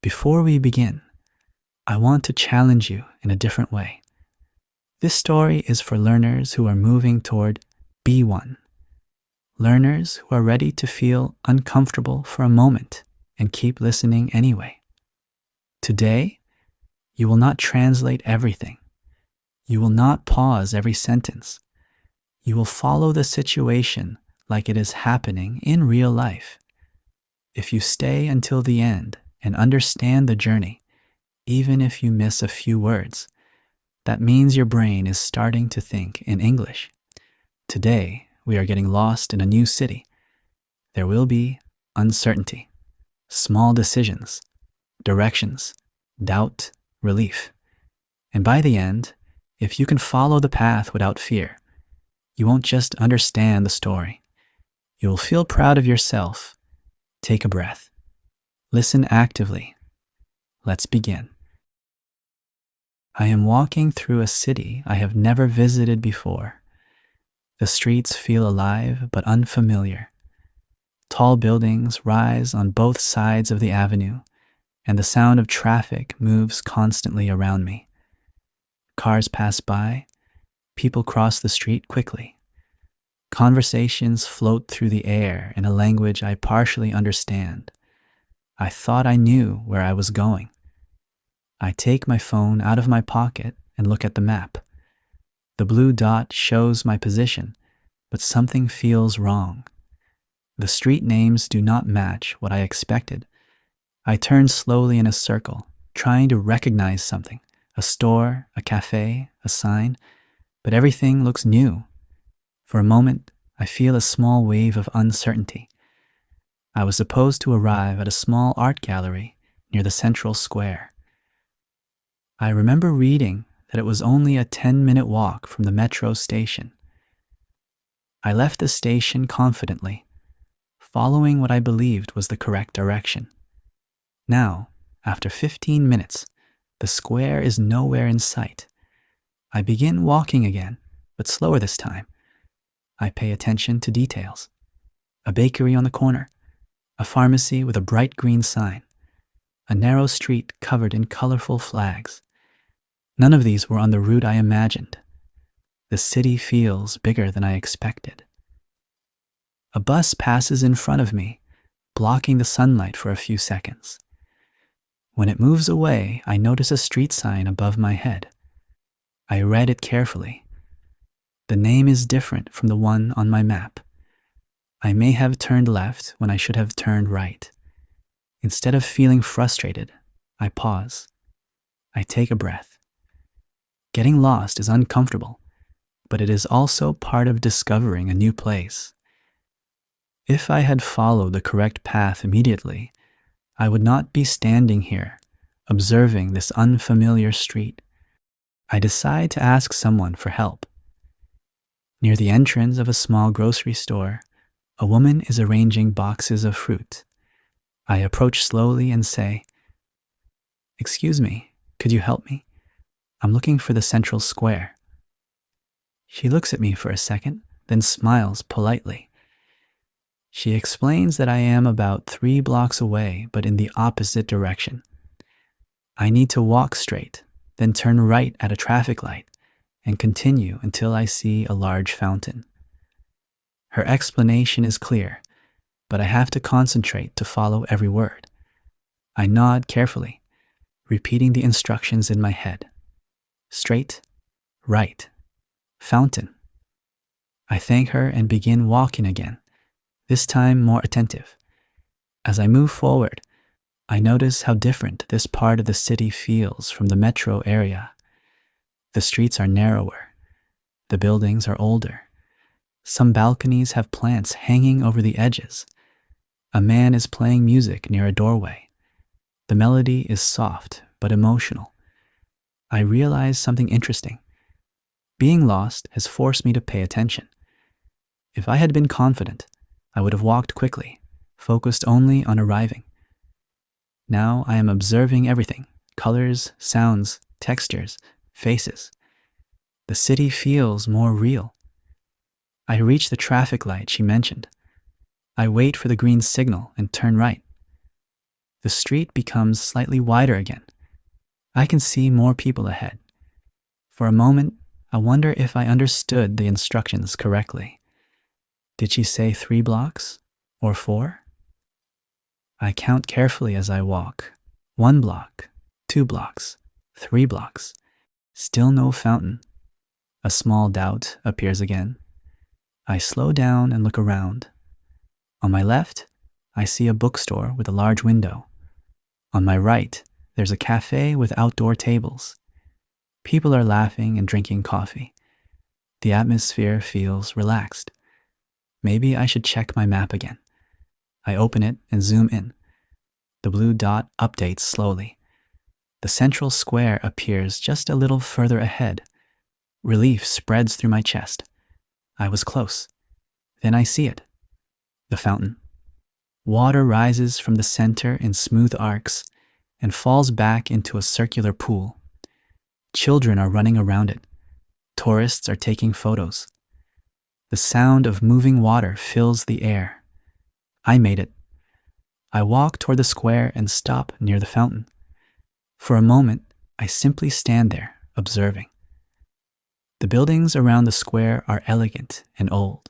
Before we begin, I want to challenge you in a different way. This story is for learners who are moving toward B1, learners who are ready to feel uncomfortable for a moment and keep listening anyway. Today, you will not translate everything. You will not pause every sentence. You will follow the situation like it is happening in real life. If you stay until the end and understand the journey, even if you miss a few words, that means your brain is starting to think in English. Today, we are getting lost in a new city. There will be uncertainty, small decisions, directions, doubt, relief. And by the end, if you can follow the path without fear, you won't just understand the story. You will feel proud of yourself. Take a breath. Listen actively. Let's begin. I am walking through a city I have never visited before. The streets feel alive but unfamiliar. Tall buildings rise on both sides of the avenue, and the sound of traffic moves constantly around me. Cars pass by, people cross the street quickly. Conversations float through the air in a language I partially understand. I thought I knew where I was going. I take my phone out of my pocket and look at the map. The blue dot shows my position, but something feels wrong. The street names do not match what I expected. I turn slowly in a circle, trying to recognize something, a store, a cafe, a sign, but everything looks new. For a moment, I feel a small wave of uncertainty. I was supposed to arrive at a small art gallery near the central square. I remember reading that it was only a 10-minute walk from the metro station. I left the station confidently, following what I believed was the correct direction. Now, after 15 minutes, the square is nowhere in sight. I begin walking again, but slower this time. I pay attention to details. A bakery on the corner, a pharmacy with a bright green sign, a narrow street covered in colorful flags. None of these were on the route I imagined. The city feels bigger than I expected. A bus passes in front of me, blocking the sunlight for a few seconds. When it moves away, I notice a street sign above my head. I read it carefully. The name is different from the one on my map. I may have turned left when I should have turned right. Instead of feeling frustrated, I pause. I take a breath. Getting lost is uncomfortable, but it is also part of discovering a new place. If I had followed the correct path immediately, I would not be standing here, observing this unfamiliar street. I decide to ask someone for help. Near the entrance of a small grocery store, a woman is arranging boxes of fruit. I approach slowly and say, "Excuse me, could you help me? I'm looking for the central square." She looks at me for a second, then smiles politely. She explains that I am about 3 blocks away, but in the opposite direction. I need to walk straight, then turn right at a traffic light, and continue until I see a large fountain. Her explanation is clear, but I have to concentrate to follow every word. I nod carefully, repeating the instructions in my head. Straight, right, fountain. I thank her and begin walking again, this time more attentive. As I move forward, I notice how different this part of the city feels from the metro area. The streets are narrower. The buildings are older. Some balconies have plants hanging over the edges. A man is playing music near a doorway. The melody is soft but emotional. I realize something interesting. Being lost has forced me to pay attention. If I had been confident, I would have walked quickly, focused only on arriving. Now I am observing everything: colors, sounds, textures, faces. The city feels more real. I reach the traffic light she mentioned. I wait for the green signal and turn right. The street becomes slightly wider again. I can see more people ahead. For a moment, I wonder if I understood the instructions correctly. Did she say 3 blocks or 4? I count carefully as I walk. 1 block, 2 blocks, 3 blocks. Still no fountain. A small doubt appears again. I slow down and look around. On my left, I see a bookstore with a large window. On my right, there's a cafe with outdoor tables. People are laughing and drinking coffee. The atmosphere feels relaxed. Maybe I should check my map again. I open it and zoom in. The blue dot updates slowly. The central square appears just a little further ahead. Relief spreads through my chest. I was close. Then I see it. The fountain. Water rises from the center in smooth arcs and falls back into a circular pool. Children are running around it. Tourists are taking photos. The sound of moving water fills the air. I made it. I walk toward the square and stop near the fountain. For a moment, I simply stand there, observing. The buildings around the square are elegant and old,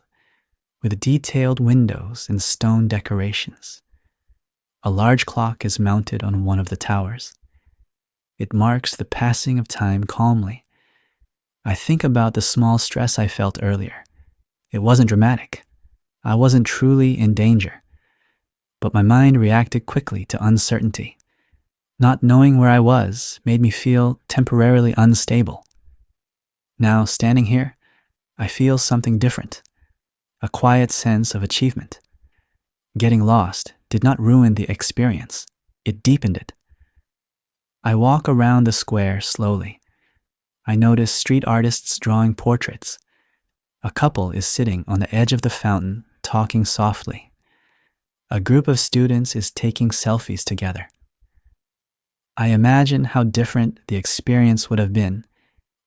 with detailed windows and stone decorations. A large clock is mounted on one of the towers. It marks the passing of time calmly. I think about the small stress I felt earlier. It wasn't dramatic. I wasn't truly in danger. But my mind reacted quickly to uncertainty. Not knowing where I was made me feel temporarily unstable. Now, standing here, I feel something different. A quiet sense of achievement. Getting lost did not ruin the experience. It deepened it. I walk around the square slowly. I notice street artists drawing portraits. A couple is sitting on the edge of the fountain, talking softly. A group of students is taking selfies together. I imagine how different the experience would have been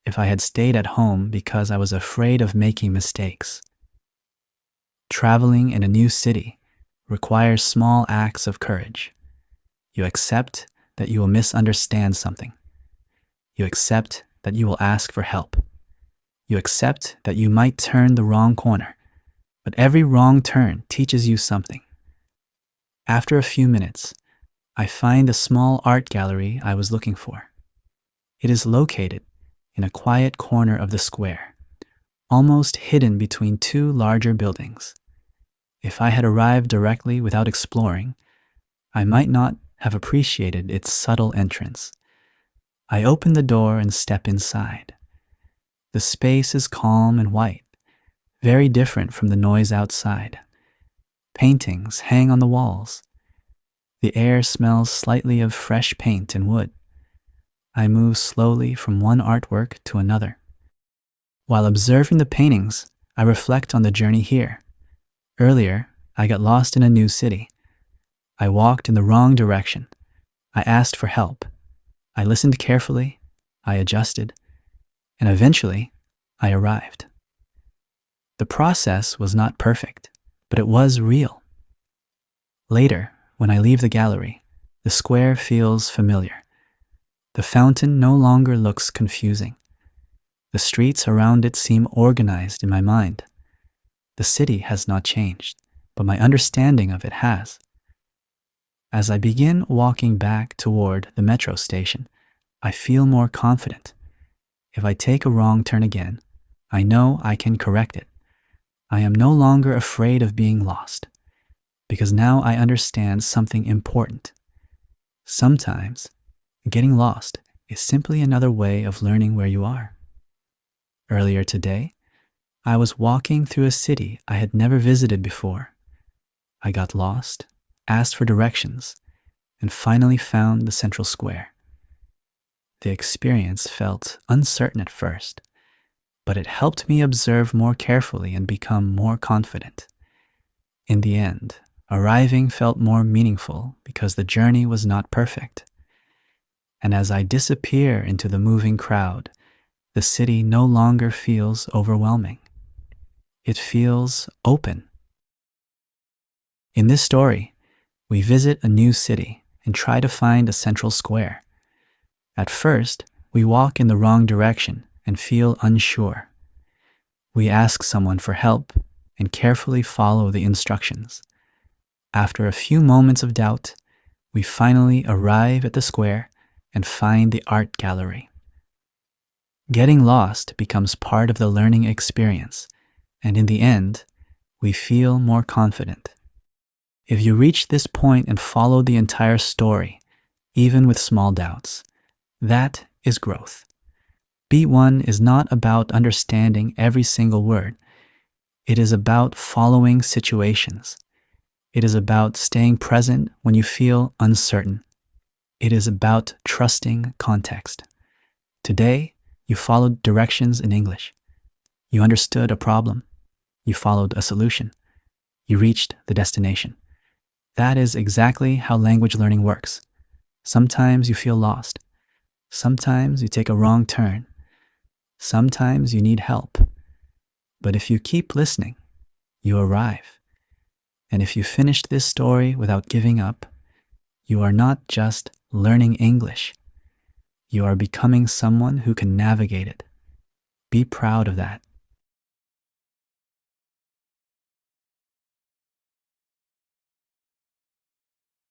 if I had stayed at home because I was afraid of making mistakes. Traveling in a new city requires small acts of courage. You accept that you will misunderstand something. You accept that you will ask for help. You accept that you might turn the wrong corner, but every wrong turn teaches you something. After a few minutes, I find the small art gallery I was looking for. It is located in a quiet corner of the square, almost hidden between 2 larger buildings. If I had arrived directly without exploring, I might not have appreciated its subtle entrance. I open the door and step inside. The space is calm and white, very different from the noise outside. Paintings hang on the walls. The air smells slightly of fresh paint and wood. I move slowly from one artwork to another. While observing the paintings, I reflect on the journey here. Earlier, I got lost in a new city. I walked in the wrong direction. I asked for help. I listened carefully. I adjusted. And eventually, I arrived. The process was not perfect, but it was real. Later, when I leave the gallery, the square feels familiar. The fountain no longer looks confusing. The streets around it seem organized in my mind. The city has not changed, but my understanding of it has. As I begin walking back toward the metro station, I feel more confident. If I take a wrong turn again, I know I can correct it. I am no longer afraid of being lost, because now I understand something important. Sometimes, getting lost is simply another way of learning where you are. Earlier today, I was walking through a city I had never visited before. I got lost, asked for directions, and finally found the central square. The experience felt uncertain at first, but it helped me observe more carefully and become more confident. In the end, arriving felt more meaningful because the journey was not perfect. And as I disappear into the moving crowd, the city no longer feels overwhelming. It feels open. In this story, we visit a new city and try to find a central square. At first, we walk in the wrong direction and feel unsure. We ask someone for help and carefully follow the instructions. After a few moments of doubt, we finally arrive at the square and find the art gallery. Getting lost becomes part of the learning experience, and in the end, we feel more confident. If you reach this point and follow the entire story, even with small doubts, that is growth. B1 is not about understanding every single word. It is about following situations. It is about staying present when you feel uncertain. It is about trusting context. Today, you followed directions in English. You understood a problem. You followed a solution. You reached the destination. That is exactly how language learning works. Sometimes you feel lost. Sometimes you take a wrong turn. Sometimes you need help. But if you keep listening, you arrive. And if you finished this story without giving up, you are not just learning English. You are becoming someone who can navigate it. Be proud of that.